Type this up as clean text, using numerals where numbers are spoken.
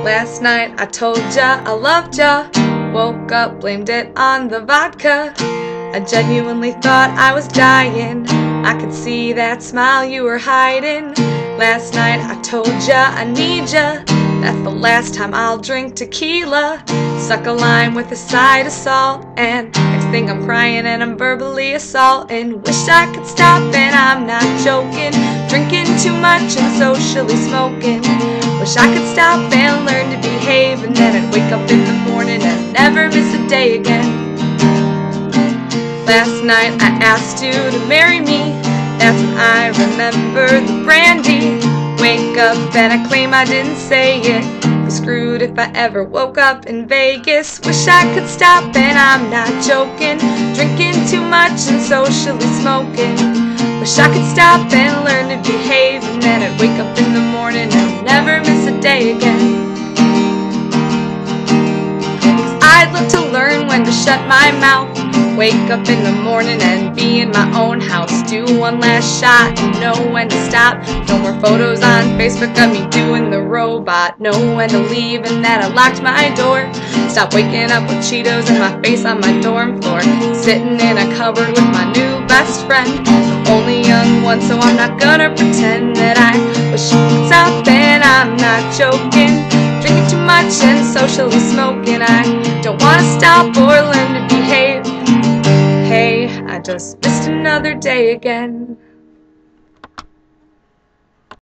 Last night I told ya I loved ya. Woke up, blamed it on the vodka. I genuinely thought I was dying. I could see that smile you were hiding. Last night I told ya I need ya. That's the last time I'll drink tequila. Suck a lime with a side of salt, and next thing I'm crying and I'm verbally assaulting. Wish I could stop and I'm not joking. Drinking too much and socially smoking. Wish I could stop and learn to behave, and then I'd wake up in the morning and never miss a day again. Last night I asked you to marry me. That's when I remember the brandy. Wake up and I claim I didn't say it. Be screwed if I ever woke up in Vegas. Wish I could stop and I'm not joking. Drinking too much and socially smoking. Wish I could stop and learn to behave, and then I'd wake up in the morning and never miss a day again. I'd love to learn when to shut my mouth. Wake up in the morning and be in my own house. Do one last shot and know when to stop. No more photos on Facebook of me doing the robot. Know when to leave and that I locked my door. Stop waking up with Cheetos and my face on my dorm floor. Sitting in a cupboard with my new best friend. I'm only young once, so I'm not gonna pretend that I wish you could stop, and I'm not joking. Drinking too much and socially smoking. I don't wanna stop or learn to behave. Hey, I just missed another day again.